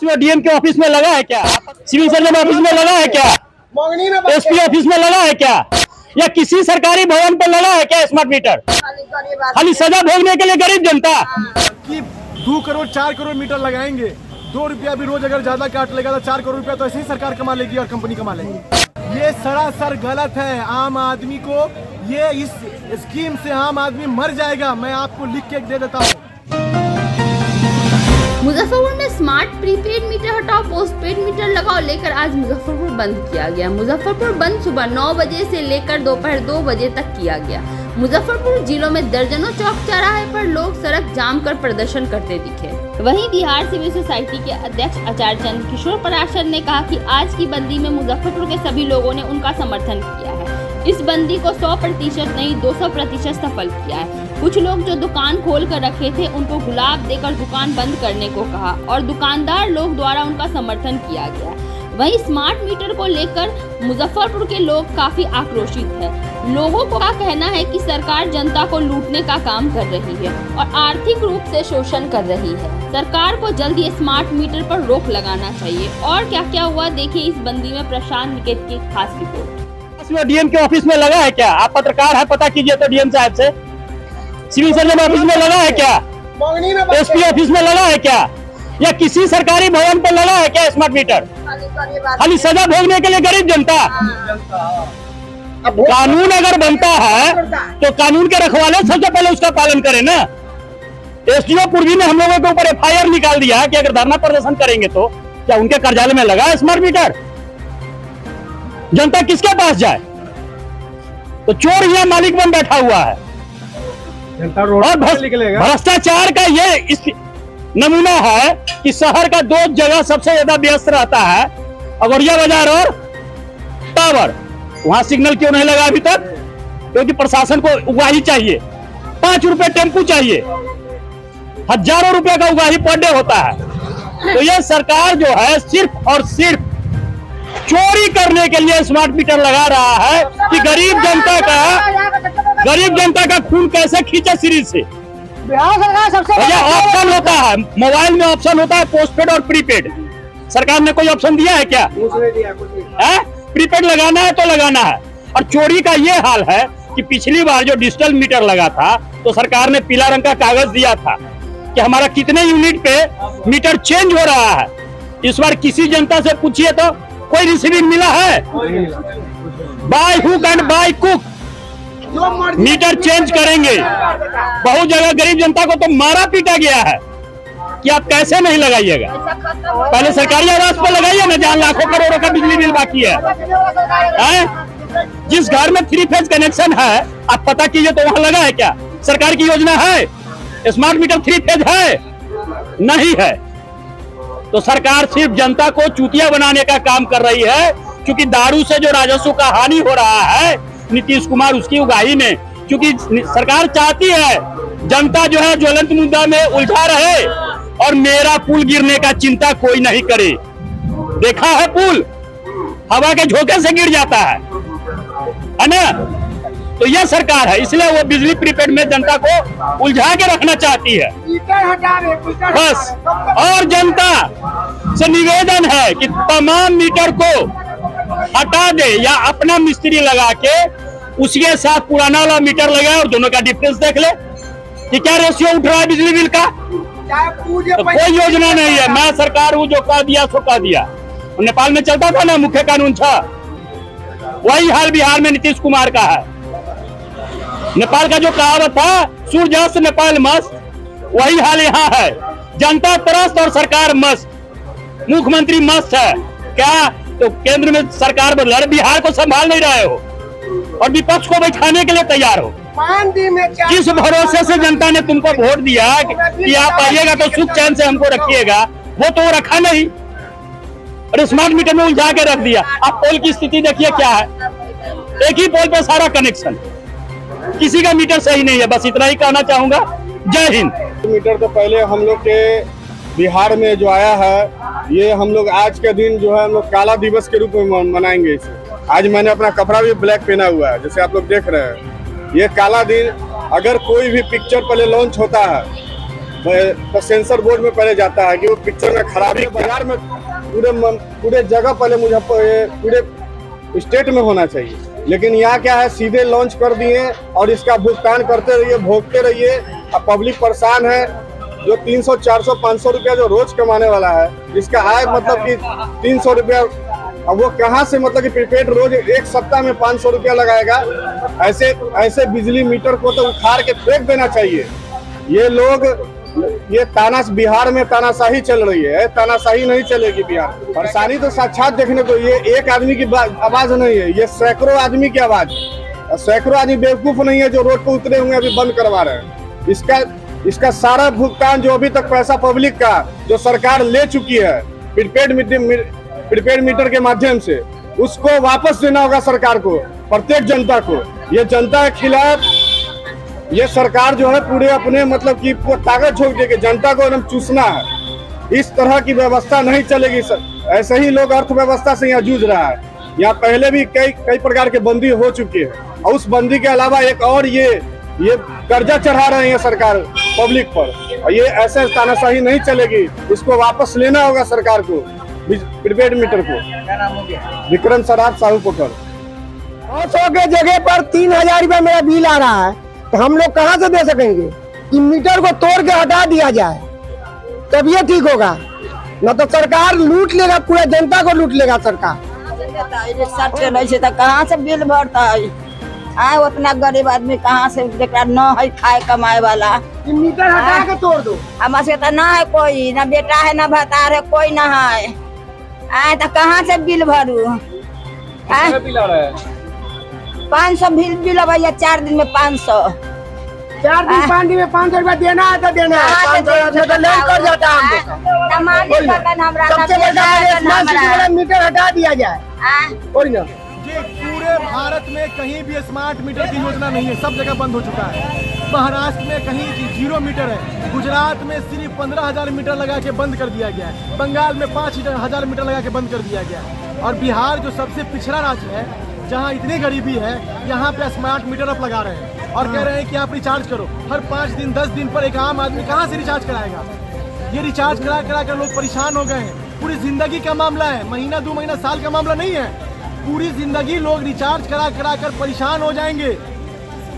DM के office में लगा है क्या? सिविल सर्जन ऑफिस में लगा है क्या? एसपी ऑफिस में लगा है क्या? या किसी सरकारी भवन पर लगा है क्या स्मार्ट मीटर? खाली सजा भोगने के लिए गरीब जनता कि 2 करोड़ 4 करोड़ मीटर लगाएंगे, 2 रुपया भी रोज अगर ज्यादा काट लेगा तो 4 करोड़ रुपया तो ऐसे ही सरकार कमा लेगी और कंपनी कमा लेगी। ये सरासर गलत है। आम आदमी को ये इस स्कीम से आम आदमी मर जाएगा। मैं आपको लिख के दे देता हूँ। मुजफ्फरपुर में स्मार्ट प्रीपेड मीटर हटाओ पोस्टपेड मीटर लगाओ लेकर आज मुजफ्फरपुर बंद किया गया। मुजफ्फरपुर बंद सुबह 9 बजे से लेकर दोपहर 2 बजे तक किया गया। मुजफ्फरपुर जिलों में दर्जनों चौक चौराहे पर लोग सड़क जाम कर प्रदर्शन करते दिखे। वहीं बिहार सिविल सोसाइटी के अध्यक्ष आचार्य चंद्र किशोर पराशर ने कहा कि आज की बंदी में मुजफ्फरपुर के सभी लोगों ने उनका समर्थन किया है। इस बंदी को 100% नहीं 200% सफल किया है। कुछ लोग जो दुकान खोल कर रखे थे उनको गुलाब देकर दुकान बंद करने को कहा और दुकानदार लोग द्वारा उनका समर्थन किया गया। वहीं स्मार्ट मीटर को लेकर मुजफ्फरपुर के लोग काफी आक्रोशित है। लोगों का कहना है कि सरकार जनता को लूटने का काम कर रही है और आर्थिक रूप से शोषण कर रही है। सरकार को जल्द ही स्मार्ट मीटर पर रोक लगाना चाहिए। और क्या क्या हुआ देखिए इस बंदी में प्रशांत निकेत की खास रिपोर्ट। डीएम के ऑफिस में लगा है क्या? आप पत्रकार है, पता कीजिए तो डीएम साहब से। सिविल सर्जन ऑफिस में लगा है क्या? एसपी ऑफिस में लगा है क्या? या किसी सरकारी भवन पर लगा है क्या स्मार्ट मीटर? खाली सजा भोगने के लिए गरीब जनता। कानून अगर बनता है तो कानून के रखवाले सबसे पहले उसका पालन करें ना। एसडीओ पूर्वी ने हम लोगों के ऊपर एफआईआर निकाल दिया कि अगर धरना प्रदर्शन करेंगे तो क्या उनके कार्यालय में लगा है स्मार्ट मीटर? जनता किसके पास जाए? तो चोर यहाँ मालिक बन बैठा हुआ है। और भ्रष्टाचार का ये इस नमूना है कि शहर का 2 जगह सबसे ज्यादा व्यस्त रहता है, अगोरिया बाजार और टावर। वहां सिग्नल क्यों नहीं लगा अभी तक? क्योंकि प्रशासन को उगाही चाहिए। 5 रुपए टेम्पू चाहिए, हजारों रुपए का उगाही पर डे होता है। तो ये सरकार जो है सिर्फ और सिर्फ चोरी करने के लिए स्मार्ट मीटर लगा रहा है कि गरीब जनता का खून कैसे खींचे सिरी से। भैया ऑप्शन होता है, मोबाइल में ऑप्शन होता है पोस्टपेड और प्रीपेड। सरकार ने कोई ऑप्शन दिया है क्या? प्रीपेड लगाना है तो लगाना है। और चोरी का ये हाल है कि पिछली बार जो डिजिटल मीटर लगा था तो सरकार ने पीला रंग का कागज दिया था कि हमारा कितने यूनिट पे मीटर चेंज हो रहा है। इस बार किसी जनता से पूछिए तो कोई रिसीविंग मिला है? बाय हुक एंड बाय कुक मीटर चेंज करेंगे। बहुत जगह गरीब जनता को तो मारा पीटा गया है कि आप कैसे नहीं लगाइएगा। पहले सरकारी आवास पर लगाइए ना, जहाँ लाखों करोड़ों का बिजली बिल बाकी है। जिस घर में 3 फेज कनेक्शन है आप पता कीजिए तो वहां लगा है क्या? सरकार की योजना है स्मार्ट मीटर 3 फेज है? नहीं है। तो सरकार सिर्फ जनता को चूतिया बनाने का काम कर रही है। क्योंकि दारू से जो राजस्व का हानि हो रहा है नीतीश कुमार उसकी उगाही में, क्योंकि सरकार चाहती है जनता जो है ज्वलंत मुद्दा में उलझा रहे और मेरा पुल गिरने का चिंता कोई नहीं करे। देखा है पुल हवा के झोंके से गिर जाता है ना। तो यह सरकार है, इसलिए वो बिजली प्रीपेड में जनता को उलझा के रखना चाहती है बस। और जनता से निवेदन है कि तमाम मीटर को हटा दे या अपना मिस्त्री लगा के उसके साथ पुराना वाला मीटर लगाए और दोनों का डिफरेंस देख ले कि क्या रेशियो उठ रहा है बिजली बिल का। तो कोई योजना नहीं है, मैं सरकार हूँ जो कह दिया सो कह दिया। नेपाल में चलता था ना मुख्य कानून था, वही हाल बिहार में नीतीश कुमार का है। नेपाल का जो कहावत था सूर्यास्त नेपाल मस्त, वही हाल यहाँ है। जनता त्रस्त और सरकार मस्त। मुख्यमंत्री मस्त है क्या? तो केंद्र में सरकार बदला, बिहार को संभाल नहीं रहे हो और विपक्ष को बैठाने के लिए तैयार हो। जिस भरोसे से जनता ने तुमको वोट दिया कि आप आइएगा तो सुख चैन से हमको रखिएगा, वो तो रखा नहीं और स्मार्ट मीटर में उलझा के रख दिया। आप पोल की स्थिति देखिए क्या है, एक ही पोल पे सारा कनेक्शन, किसी का मीटर सही नहीं है। बस इतना ही कहना चाहूंगा। जय हिंद। मीटर तो पहले हम लोग के बिहार में जो आया है, ये हम लोग आज के दिन जो है हम लोग काला दिवस के रूप में मनाएंगे इसे। आज मैंने अपना कपड़ा भी ब्लैक पहना हुआ है, जैसे आप लोग देख रहे हैं। ये काला दिन, अगर कोई भी पिक्चर पहले लॉन्च होता है तो सेंसर बोर्ड में पहले जाता है कि वो पिक्चर में खराबी बाजार में पूरे जगह पहले पूरे स्टेट में होना चाहिए। लेकिन यहाँ क्या है, सीधे लॉन्च कर दिए और इसका भुगतान करते रहिए, भोगते रहिए। अब पब्लिक परेशान है। जो 300, 400, 500 रुपया जो रोज कमाने वाला है, जिसका आय मतलब कि 300 रुपया, अब वो कहाँ से मतलब कि प्रीपेड रोज एक सप्ताह में 500 रुपया लगाएगा। ऐसे बिजली मीटर को तो उखाड़ के फेंक देना चाहिए। ये लोग बिहार में तानाशाही चल रही है, तानाशाही नहीं चलेगी बिहार। परेशानी तो साक्षात देखने को, ये एक आदमी की आवाज नहीं है, ये सैकड़ों आदमी की आवाज है। सैकड़ों आदमी बेवकूफ नहीं है जो रोड पर उतरे हुए अभी बंद करवा रहे हैं। इसका सारा भुगतान जो अभी तक पैसा पब्लिक का जो सरकार ले चुकी है प्रीपेड मीटर के माध्यम से, उसको वापस देना होगा सरकार को, प्रत्येक जनता को। ये जनता के खिलाफ ये सरकार जो है पूरे अपने मतलब कि ताकत झोंक देके जनता को एकदम चूसना है। इस तरह की व्यवस्था नहीं चलेगी। ऐसे ही लोग अर्थव्यवस्था से यहाँ जूझ रहा है। यहाँ पहले भी कई प्रकार के बंदी हो चुकी है और उस बंदी के अलावा एक और ये कर्जा चढ़ा रहे हैं सरकार पब्लिक पर, और ये ऐसे तानाशाही नहीं चलेगी। इसको वापस लेना होगा सरकार को, प्रीपेड मीटर को। विक्रम सराफ, साहू पोखर। 200 के जगह पर 3000 रुपया मेरा बिल आ रहा है, तो हम लोग कहाँ से दे सकेंगे? कि मीटर को तोड़ के हटा दिया जाए तब ये ठीक होगा, न तो सरकार लूट लेगा, पूरा जनता को लूट लेगा सरकार। कहाँ से बिल भरता है? उतना गरीब आदमी कहाँ से न है खाए कमाए वाला। मीटर हटा के तोड़ दो। हमारे तो ना है कोई, ना बेटा है ना भतार है, कोई ना है। तो कहाँ से बिल भरू? 500 बिल भैया, 4 दिन में 500। 4 दिन 5 दिन में 500 रुपया देना है तो देना है। 500 तो नहीं कर जाता हम। मीटर हटा दिया जाए। कोई ना, ये पूरे भारत में कहीं भी स्मार्ट मीटर की योजना नहीं है, सब जगह बंद हो चुका है। महाराष्ट्र में कहीं 0 मीटर है, गुजरात में सिर्फ 15,000 मीटर लगा के बंद कर दिया गया है, बंगाल में 5,000 मीटर लगा के बंद कर दिया गया है, और बिहार जो सबसे पिछड़ा राज्य है, जहाँ इतनी गरीबी है, यहाँ पे स्मार्ट मीटर अब लगा रहे हैं और कह रहे हैं कि आप रिचार्ज करो। हर 5 दिन 10 दिन पर एक आम आदमी कहाँ से रिचार्ज कराएगा? ये रिचार्ज करा कर लोग परेशान हो गए हैं। पूरी जिंदगी का मामला है, महीना 2 महीना साल का मामला नहीं है। पूरी जिंदगी लोग रिचार्ज करा कर परेशान हो जाएंगे।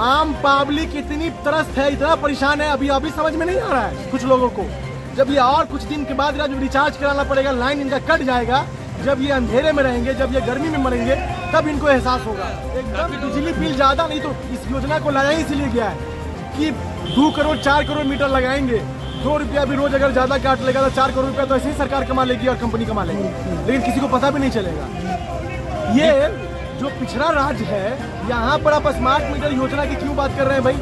आम पब्लिक इतनी त्रस्त है, इतना परेशान है, अभी समझ में नहीं आ रहा है कुछ लोगों को। जब ये और कुछ दिन के बाद जो रिचार्ज कराना पड़ेगा, लाइन इनका कट जाएगा, जब ये अंधेरे में रहेंगे, जब ये गर्मी में मरेंगे, तब इनको एहसास होगा। एकदम बिजली बिल ज्यादा नहीं, तो इस योजना को लाया इसलिए गया है कि 2 करोड़ 4 करोड़ मीटर लगाएंगे, 2 रुपया भी रोज अगर ज्यादा काट लेगा तो 4 करोड़ रुपया तो ऐसे ही सरकार कमा लेगी और कंपनी कमा लेगी, लेकिन किसी को पता भी नहीं चलेगा। ये जो पिछड़ा राज्य है, यहाँ पर आप स्मार्ट मीटर योजना की क्यों बात कर रहे हैं भाई?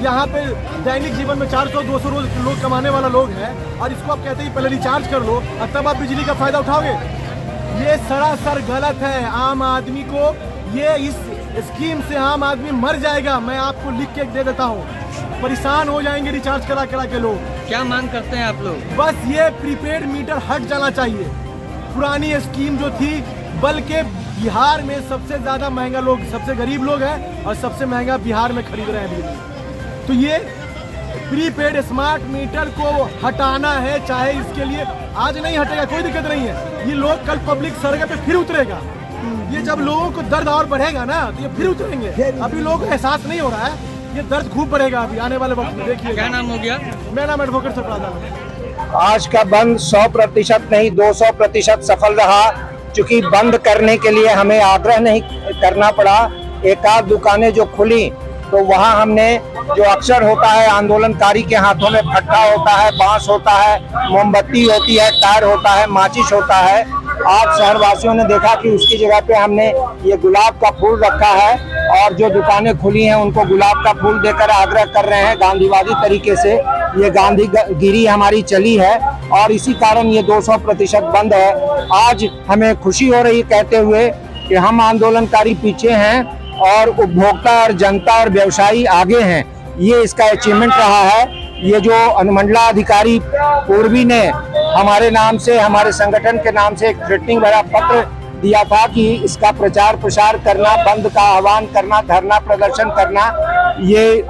यहाँ पे दैनिक जीवन में 400-200 रोज लोग कमाने वाला लोग है, और इसको आप कहते हैं पहले रिचार्ज कर लो और तब आप बिजली का फायदा उठाओगे। ये सरासर गलत है। आम आदमी को ये इस स्कीम से आम आदमी मर जाएगा। मैं आपको लिख के दे देता हूँ, परेशान हो जाएंगे रिचार्ज करा के लोग। क्या मांग करते हैं आप लोग? बस ये प्रीपेड मीटर हट जाना चाहिए। पुरानी स्कीम जो थी, बल्कि बिहार में सबसे ज्यादा महंगा लोग, सबसे गरीब लोग हैं और सबसे महंगा बिहार में खरीद रहे हैं बिजली। तो ये प्रीपेड स्मार्ट मीटर को हटाना है, चाहे इसके लिए आज नहीं हटेगा कोई दिक्कत नहीं है। ये लोग कल पब्लिक सड़क पे फिर उतरेगा। ये जब लोगों को दर्द और बढ़ेगा ना, तो ये फिर उतरेंगे। अभी लोगों को एहसास नहीं हो रहा है, ये दर्द खूब बढ़ेगा अभी आने वाले वक्त में। देखिए, क्या नाम हो गया? मेरा नाम एडवोकेट सरफराज आलम है। आज का बंद 100% नहीं 200% सफल रहा, क्योंकि बंद करने के लिए हमें आग्रह नहीं करना पड़ा। एक आध दुकानें जो खुली तो वहाँ हमने, जो अक्सर होता है आंदोलनकारी के हाथों में फट्टा होता है, बांस होता है, मोमबत्ती होती है, टायर होता है, माचिस होता है। आज शहरवासियों ने देखा कि उसकी जगह पे हमने ये गुलाब का फूल रखा है, और जो दुकानें खुली हैं उनको गुलाब का फूल देकर आग्रह कर रहे हैं गांधीवादी तरीके से। ये गांधीगिरी हमारी चली है और इसी कारण ये 200% बंद है। आज हमें खुशी हो रही कहते हुए कि हम आंदोलनकारी पीछे हैं और उपभोक्ता और जनता और व्यवसायी आगे हैं। ये इसका अचीवमेंट रहा है। ये जो अनुमंडलाधिकारी पूर्वी ने हमारे नाम से, हमारे संगठन के नाम से एक थ्रेटनिंग भरा पत्र दिया था कि इसका प्रचार प्रसार करना, बंद का आह्वान करना, धरना प्रदर्शन करना, ये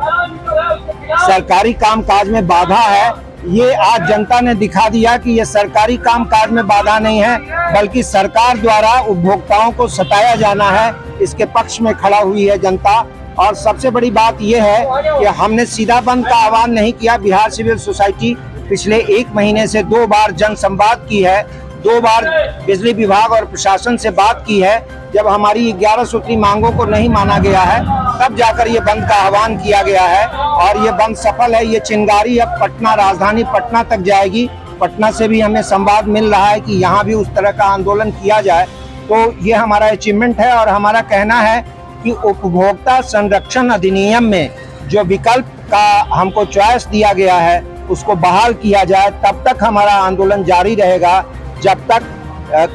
सरकारी कामकाज में बाधा है। ये आज जनता ने दिखा दिया कि ये सरकारी कामकाज में बाधा नहीं है, बल्कि सरकार द्वारा उपभोक्ताओं को सताया जाना है, इसके पक्ष में खड़ा हुई है जनता। और सबसे बड़ी बात यह है कि हमने सीधा बंद का आह्वान नहीं किया। बिहार सिविल सोसाइटी पिछले 1 महीने से 2 बार जनसंवाद की है, 2 बार बिजली विभाग और प्रशासन से बात की है। जब हमारी 11 सूत्री मांगों को नहीं माना गया है, तब जाकर ये बंद का आह्वान किया गया है और ये बंद सफल है। ये चिंगारी अब पटना, राजधानी पटना तक जाएगी। पटना से भी हमें संवाद मिल रहा है कि यहाँ भी उस तरह का आंदोलन किया जाए। तो ये हमारा अचीवमेंट है और हमारा कहना है कि उपभोक्ता संरक्षण अधिनियम में जो विकल्प का हमको चॉइस दिया गया है उसको बहाल किया जाए। तब तक हमारा आंदोलन जारी रहेगा जब तक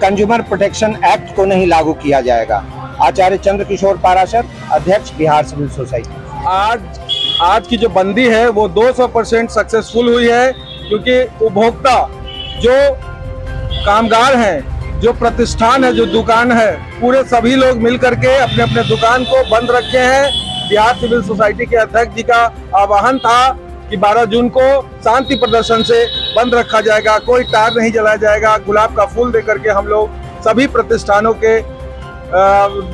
कंज्यूमर प्रोटेक्शन एक्ट को नहीं लागू किया जाएगा। आचार्य चंद्रकिशोर पाराशर, अध्यक्ष बिहार सिविल सोसाइटी। आज की जो बंदी है वो 200% सक्सेसफुल हुई है, क्योंकि उपभोक्ता जो कामगार हैं, जो प्रतिष्ठान है, जो दुकान है, पूरे सभी लोग मिल करके अपने अपने दुकान को बंद रखे हैं। बिहार सिविल सोसाइटी के अध्यक्ष जी का आह्वान था कि 12 जून को शांति प्रदर्शन से बंद रखा जाएगा, कोई टायर नहीं जलाया जाएगा। गुलाब का फूल दे करके हम लोग सभी प्रतिष्ठानों के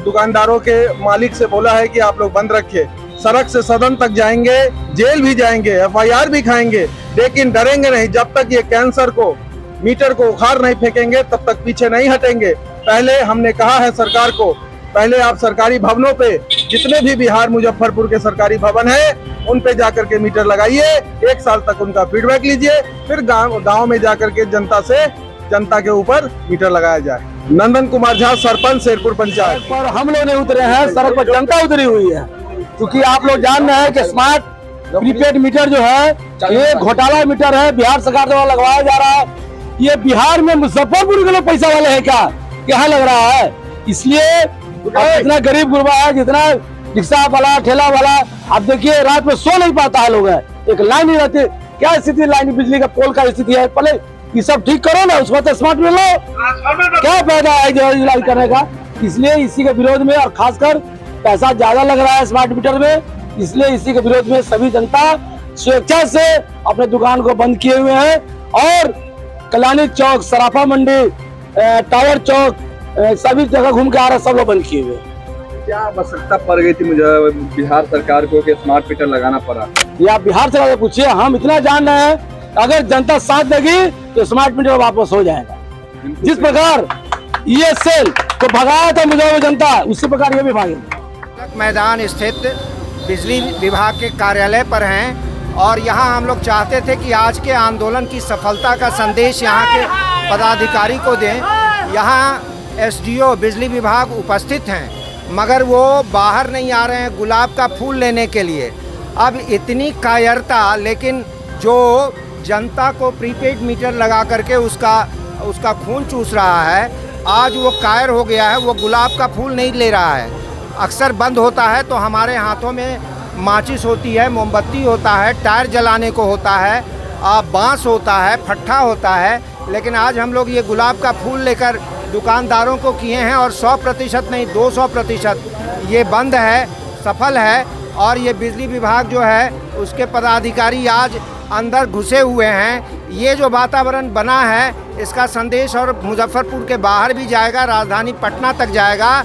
दुकानदारों के मालिक से बोला है कि आप लोग बंद रखिए। सड़क से सदन तक जाएंगे, जेल भी जाएंगे, FIR भी खाएंगे, लेकिन डरेंगे नहीं। जब तक ये कैंसर को, मीटर को उखाड़ नहीं फेंकेंगे तब तक पीछे नहीं हटेंगे। पहले हमने कहा है सरकार को, पहले आप सरकारी भवनों पे, जितने भी बिहार मुजफ्फरपुर के सरकारी भवन है, उन पे जाकर के मीटर लगाइए, 1 साल तक उनका फीडबैक लीजिए, फिर गांव में जाकर के जनता के ऊपर मीटर लगाया जाए। नंदन कुमार झा, सरपंच, शेरपुर पंचायत। पर हम लोग नहीं उतरे हैं, सड़क पर जनता उतरी हुई है, क्योंकि आप लोग जान रहे हैं कि स्मार्ट प्रीपेड मीटर जो है ये घोटाला मीटर है, बिहार सरकार द्वारा लगवाया जा रहा है। ये बिहार में मुजफ्फरपुर के लोग पैसा वाले हैं क्या लग रहा है? इसलिए जितना गरीब गुरबा है, जितना रिक्शा वाला, ठेला वाला, आप देखिए रात में सो नहीं पाता है लोग, एक लाइन नहीं रहती। क्या स्थिति लाइन बिजली का पोल का स्थिति है? पहले ये सब ठीक करो ना, उसको तो स्मार्ट में लो, क्या फायदा है इलाज करने का? इसलिए इसी के विरोध में, और खासकर पैसा ज्यादा लग रहा है स्मार्ट मीटर में, इसलिए इसी के विरोध में सभी जनता स्वेच्छा से अपने दुकान को बंद किए हुए हैं। और कल्याणी चौक, सराफा मंडी, टावर चौक, सभी जगह घूम के आ रहे, सब लोग बंद किए हुए। क्या आवश्यकता पड़ गई थी मुझे बिहार सरकार को कि स्मार्ट मीटर लगाना पड़ा? या बिहार सरकार से पूछिए, हम इतना जान रहे हैं अगर जनता साथ देगी तो स्मार्ट मीटर वापस हो जाएगा। जिस प्रकार ये सेल को भगाया था मुझे जनता, उसी प्रकार ये भी भागेगा। मैदान स्थित बिजली विभाग के कार्यालय पर हैं और यहाँ हम लोग चाहते थे कि आज के आंदोलन की सफलता का संदेश यहाँ के पदाधिकारी को दें। यहाँ SDO बिजली विभाग उपस्थित हैं, मगर वो बाहर नहीं आ रहे हैं गुलाब का फूल लेने के लिए। अब इतनी कायरता, लेकिन जो जनता को प्रीपेड मीटर लगा करके उसका खून चूस रहा है, आज वो कायर हो गया है, वो गुलाब का फूल नहीं ले रहा है। अक्सर बंद होता है तो हमारे हाथों में माचिस होती है, मोमबत्ती होता है, टायर जलाने को होता है, बांस होता है, फट्ठा होता है, लेकिन आज हम लोग ये गुलाब का फूल लेकर दुकानदारों को किए हैं और 100% नहीं 200% ये बंद है, सफल है। और ये बिजली विभाग जो है उसके पदाधिकारी आज अंदर घुसे हुए हैं। ये जो वातावरण बना है इसका संदेश और मुजफ्फरपुर के बाहर भी जाएगा, राजधानी पटना तक जाएगा।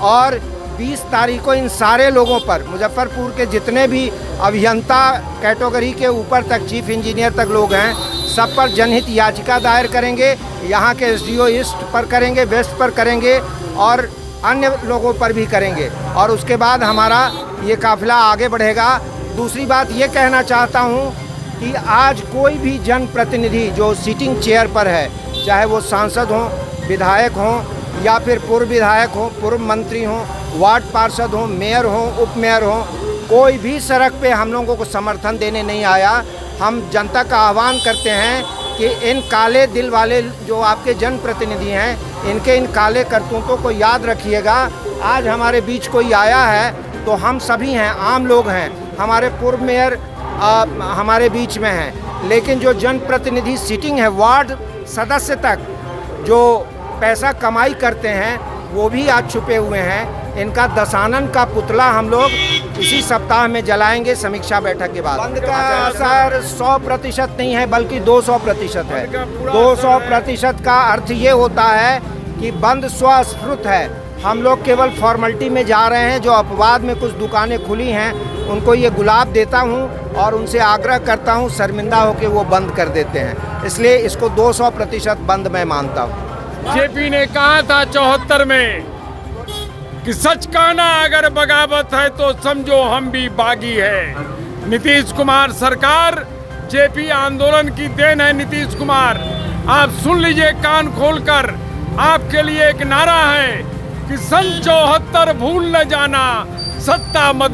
और 20 तारीख को इन सारे लोगों पर, मुजफ्फरपुर के जितने भी अभियंता कैटेगरी के ऊपर तक, चीफ इंजीनियर तक लोग हैं, सब पर जनहित याचिका दायर करेंगे। यहाँ के SDO ईस्ट पर करेंगे, वेस्ट पर करेंगे और अन्य लोगों पर भी करेंगे। और उसके बाद हमारा ये काफिला आगे बढ़ेगा। दूसरी बात ये कहना चाहता हूँ कि आज कोई भी जनप्रतिनिधि जो सीटिंग चेयर पर है, चाहे वो सांसद हों, विधायक हों या फिर पूर्व विधायक हों, पूर्व मंत्री हों, वार्ड पार्षद हों, मेयर हों, उप मेयर हों, कोई भी सड़क पे हम लोगों को समर्थन देने नहीं आया। हम जनता का आह्वान करते हैं कि इन काले दिल वाले जो आपके जनप्रतिनिधि हैं, इनके इन काले करतूतों को याद रखिएगा। आज हमारे बीच कोई आया है तो हम सभी हैं, आम लोग हैं, हमारे पूर्व मेयर हमारे बीच में हैं, लेकिन जो जनप्रतिनिधि सीटिंग है, वार्ड सदस्य तक जो पैसा कमाई करते हैं, वो भी आज छुपे हुए हैं। इनका दशानन का पुतला हम लोग इसी सप्ताह में जलाएंगे समीक्षा बैठक के बाद। बंद का असर 100% नहीं है बल्कि 200% है। 200% का अर्थ ये होता है कि बंद स्वस्फूर्त है। हम लोग केवल फॉर्मेलिटी में जा रहे हैं। जो अपवाद में कुछ दुकानें खुली हैं उनको ये गुलाब देता हूं और उनसे आग्रह करता हूं शर्मिंदा होकर वो बंद कर देते हैं। इसलिए इसको 200% बंद मैं मानता हूं। जेपी ने कहा था 74 में कि सच कहना अगर बगावत है तो समझो हम भी बागी है। नीतीश कुमार सरकार जेपी आंदोलन की देन है। नीतीश कुमार आप सुन लीजिए कान खोलकर, आपके लिए एक नारा है कि सन 74 भूल न जाना, सत्ता मद में